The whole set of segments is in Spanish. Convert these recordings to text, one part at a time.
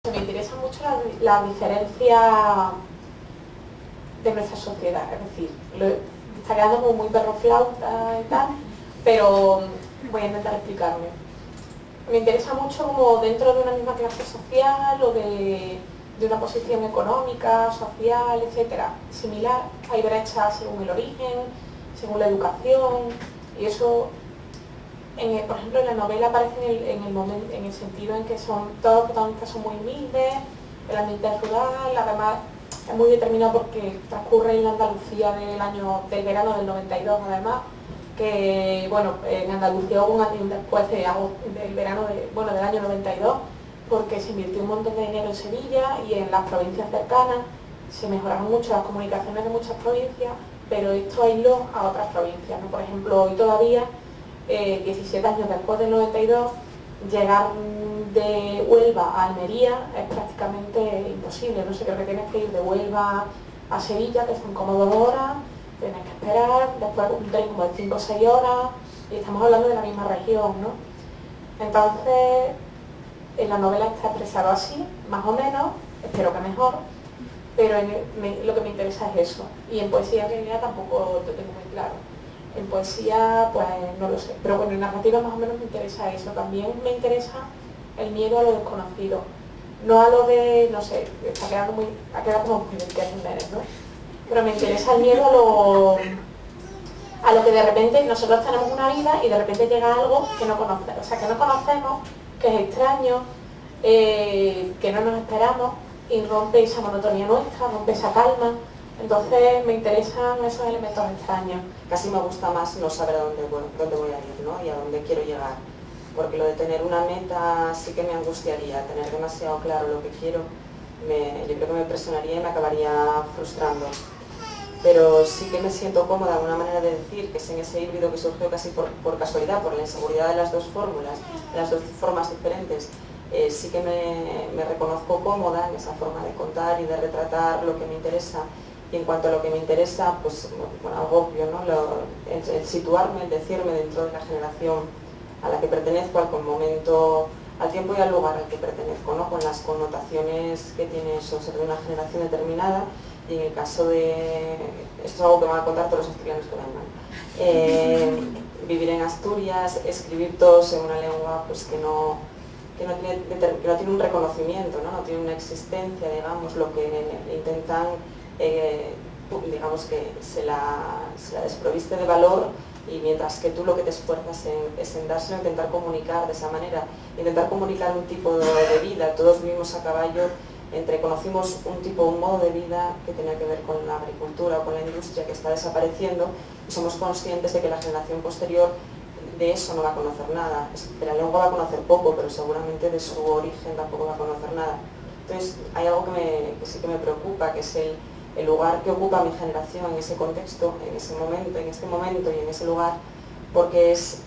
Me interesa mucho la diferencia de nuestra sociedad, es decir, está quedando como muy perro flauta y tal, pero voy a intentar explicarme. Me interesa mucho como dentro de una misma clase social o de una posición económica, social, etcétera, similar. Hay brechas según el origen, según la educación, y eso, por ejemplo, en la novela aparece en el sentido en que todos los protagonistas son muy humildes, el ambiente es rural, además es muy determinado porque transcurre en la Andalucía del verano del 92, además, que bueno, en Andalucía hubo un antes y un después del verano del año 92, porque se invirtió un montón de dinero en Sevilla y en las provincias cercanas, se mejoraron mucho las comunicaciones de muchas provincias, pero esto aisló a otras provincias, ¿no? Por ejemplo, hoy todavía, 17 años después del 92, llegar de Huelva a Almería es prácticamente imposible, no sé, creo que tienes que ir de Huelva a Sevilla, que son como 2 horas, tienes que esperar, después un tren como de 5 o 6 horas, y estamos hablando de la misma región, ¿no? Entonces, en la novela está expresado así, más o menos, espero que mejor, pero lo que me interesa es eso, y en poesía en realidad tampoco lo tengo muy claro. En poesía, pues no lo sé, pero bueno, en narrativa más o menos me interesa eso. También me interesa el miedo a lo desconocido, no a lo de, no sé, ha quedado como muy bien, ¿no? Pero me interesa el miedo a lo que de repente nosotros tenemos una vida y de repente llega algo que no conocemos, o sea, que no conocemos, que es extraño, que no nos esperamos y rompe esa monotonía nuestra, rompe esa calma. Entonces me interesan esos elementos extraños. Casi me gusta más no saber a dónde voy a ir, ¿no? Y a dónde quiero llegar. Porque lo de tener una meta sí que me angustiaría, tener demasiado claro lo que quiero, yo creo que me presionaría y me acabaría frustrando. Pero sí que me siento cómoda, una manera de decir, que es en ese híbrido que surgió casi por casualidad, por la inseguridad de las dos fórmulas, de las dos formas diferentes. Sí que me reconozco cómoda en esa forma de contar y de retratar lo que me interesa. Y en cuanto a lo que me interesa, pues bueno, algo obvio, ¿no? El situarme, el decirme dentro de la generación a la que pertenezco, al tiempo y al lugar al que pertenezco, ¿no? Con las connotaciones que tiene eso, ser de una generación determinada, y en el caso de, esto es algo que me van a contar todos los asturianos que vengan, vivir en Asturias, escribir todos en una lengua pues que no tiene un reconocimiento, ¿no? No tiene una existencia, digamos, lo que intentan, digamos que se la desproviste de valor, y mientras que tú lo que te esfuerzas es en dárselo, intentar comunicar de esa manera, intentar comunicar un tipo de vida. Todos vivimos a caballo conocimos un modo de vida que tenía que ver con la agricultura o con la industria que está desapareciendo, y somos conscientes de que la generación posterior de eso no va a conocer nada. De la lengua va a conocer poco, pero seguramente de su origen tampoco va a conocer nada. Entonces hay algo que sí que me preocupa, que es el lugar que ocupa mi generación en ese contexto, en este momento y en ese lugar, porque es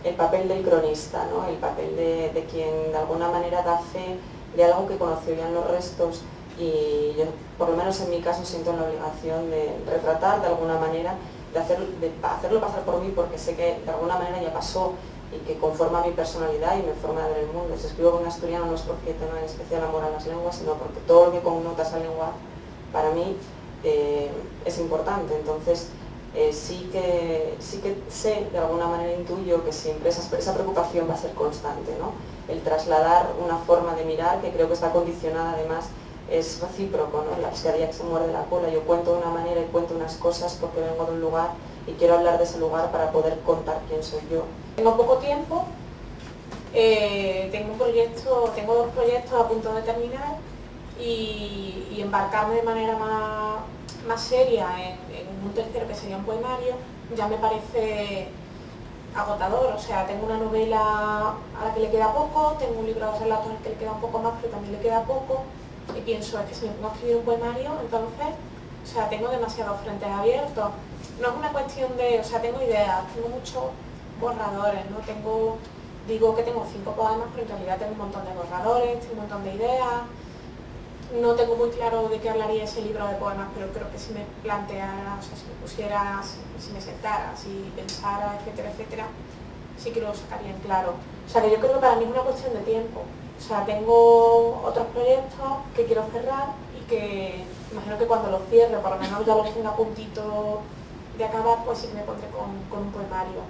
el papel del cronista, ¿no? El papel de quien de alguna manera da fe de algo que conoció ya en los restos, y yo, por lo menos en mi caso, siento la obligación de retratar de alguna manera, de hacerlo pasar por mí, porque sé que de alguna manera ya pasó y que conforma mi personalidad y mi forma de ver el mundo. Si escribo con asturiano no es porque tenga en especial amor a las lenguas, sino porque todo lo que connota esa lengua para mí es importante. Entonces sí que sé, de alguna manera intuyo que siempre esa preocupación va a ser constante, ¿no? El trasladar una forma de mirar que creo que está condicionada, además es recíproco, ¿no? La pescadilla que se muerde la cola. Yo cuento de una manera y cuento unas cosas porque vengo de un lugar y quiero hablar de ese lugar para poder contar quién soy yo. Tengo poco tiempo, tengo 2 proyectos a punto de terminar, y embarcarme de manera más seria en un tercero, que sería un poemario, ya me parece agotador. O sea, tengo una novela a la que le queda poco, tengo un libro de relatos al que le queda un poco más, pero también le queda poco, y pienso, es que si me pongo a escribir un poemario, entonces, o sea, tengo demasiados frentes abiertos. No es una cuestión de, o sea, tengo ideas, tengo muchos borradores, ¿no? Digo que tengo 5 poemas, pero en realidad tengo un montón de borradores, tengo un montón de ideas. No tengo muy claro de qué hablaría ese libro de poemas, pero creo que si me planteara, o sea, si me pusiera, si me sentara, si pensara, etcétera, etcétera, sí que lo sacaría en claro. O sea, que yo creo que para mí es una cuestión de tiempo. O sea, tengo otros proyectos que quiero cerrar y que imagino que cuando los cierre, por lo menos ya los tenga a puntito de acabar, pues sí que me pondré con un poemario.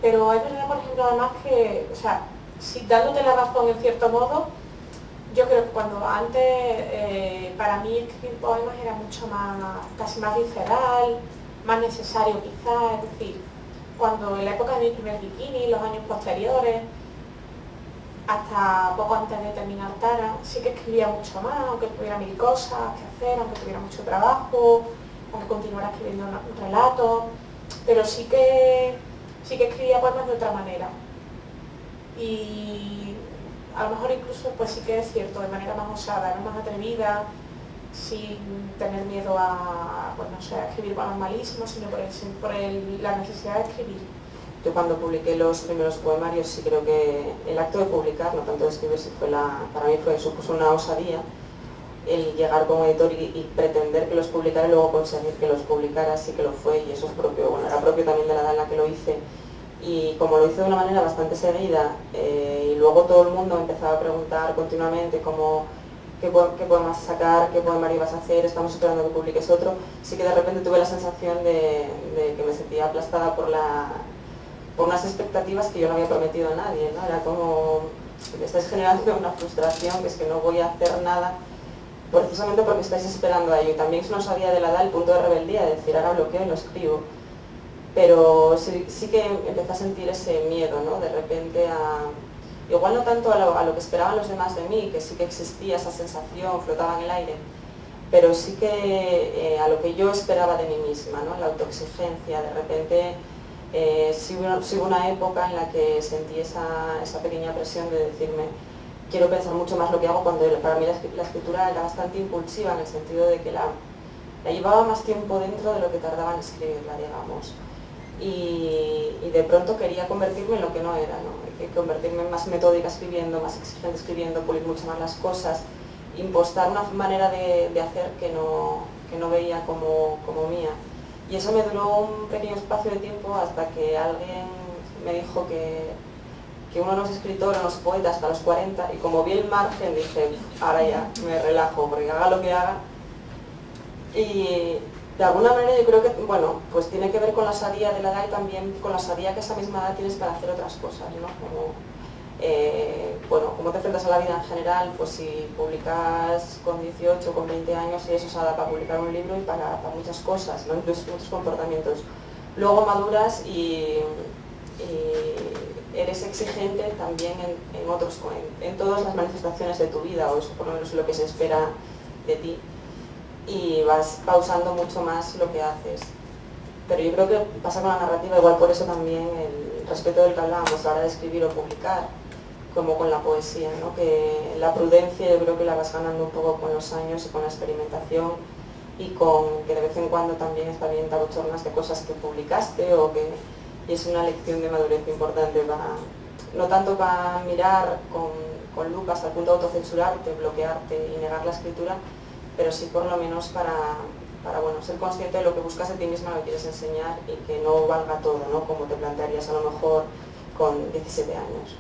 Pero es verdad, por ejemplo, además que, o sea, si dándote la razón en cierto modo, yo creo que cuando antes para mí escribir poemas era mucho más, casi más visceral, más necesario quizás, es decir, cuando en la época de mi primer bikini, los años posteriores, hasta poco antes de terminar Tara, sí que escribía mucho más, aunque tuviera mil cosas que hacer, aunque tuviera mucho trabajo, aunque continuara escribiendo un relato, pero sí que escribía poemas de otra manera. Y a lo mejor incluso pues sí que es cierto, de manera más osada, ¿no? Más atrevida, sin tener miedo a, pues no sé, a escribir poemas malísimos, sino por la necesidad de escribir. Yo cuando publiqué los primeros poemarios sí creo que el acto de publicar, no tanto de escribir, sí para mí supuso una osadía el llegar como editor y pretender que los publicara y luego conseguir que los publicara, sí que lo fue, y eso es propio, bueno, era propio también de la edad en la que lo hice. Y como lo hice de una manera bastante seguida, y luego todo el mundo empezaba a preguntar continuamente qué poemas sacar, qué poemario ibas a hacer, estamos esperando que publiques otro, sí que de repente tuve la sensación de que me sentía aplastada por unas expectativas que yo no había prometido a nadie, ¿no? Era como, me estáis generando una frustración, que es que no voy a hacer nada, precisamente porque estáis esperando a ello. Y también no sabía de la edad el punto de rebeldía, de decir, ahora bloqueo y lo escribo. Pero sí que empecé a sentir ese miedo, ¿no? De repente igual no tanto a lo que esperaban los demás de mí, que sí que existía esa sensación, flotaba en el aire, pero sí que a lo que yo esperaba de mí misma, ¿no? La autoexigencia, de repente sí hubo una época en la que sentí esa pequeña presión de decirme, quiero pensar mucho más lo que hago, cuando para mí la escritura era bastante impulsiva, en el sentido de que la llevaba más tiempo dentro de lo que tardaba en escribirla, digamos. Y de pronto quería convertirme en lo que no era, ¿no? Convertirme en más metódica escribiendo, más exigente escribiendo, pulir mucho más las cosas, impostar una manera de hacer que no veía como mía. Y eso me duró un pequeño espacio de tiempo hasta que alguien me dijo que uno no es escritor o no es poeta hasta los 40, y como vi el margen dije, ahora ya me relajo, porque haga lo que haga. Y de alguna manera yo creo que, bueno, pues tiene que ver con la osadía de la edad y también con la osadía que a esa misma edad tienes para hacer otras cosas, ¿no? Bueno, cómo te enfrentas a la vida en general, pues si publicas con 18, con 20 años, y eso se da para publicar un libro y para muchas cosas, ¿no? Incluso muchos comportamientos. Luego maduras y eres exigente también en todas las manifestaciones de tu vida, o eso por lo menos es lo que se espera de ti, y vas pausando mucho más lo que haces. Pero yo creo que pasa con la narrativa, igual por eso también el respeto del que hablábamos a la hora de escribir o publicar, como con la poesía, ¿no? Que la prudencia yo creo que la vas ganando un poco con los años y con la experimentación, y con que de vez en cuando también está bien dar bochornas de cosas que publicaste, y es una lección de madurez importante, no tanto para mirar con lupa hasta el punto de autocensurarte, bloquearte y negar la escritura, pero sí por lo menos para bueno, ser consciente de lo que buscas de ti misma, lo que quieres enseñar, y que no valga todo, ¿no? Como te plantearías a lo mejor con 17 años.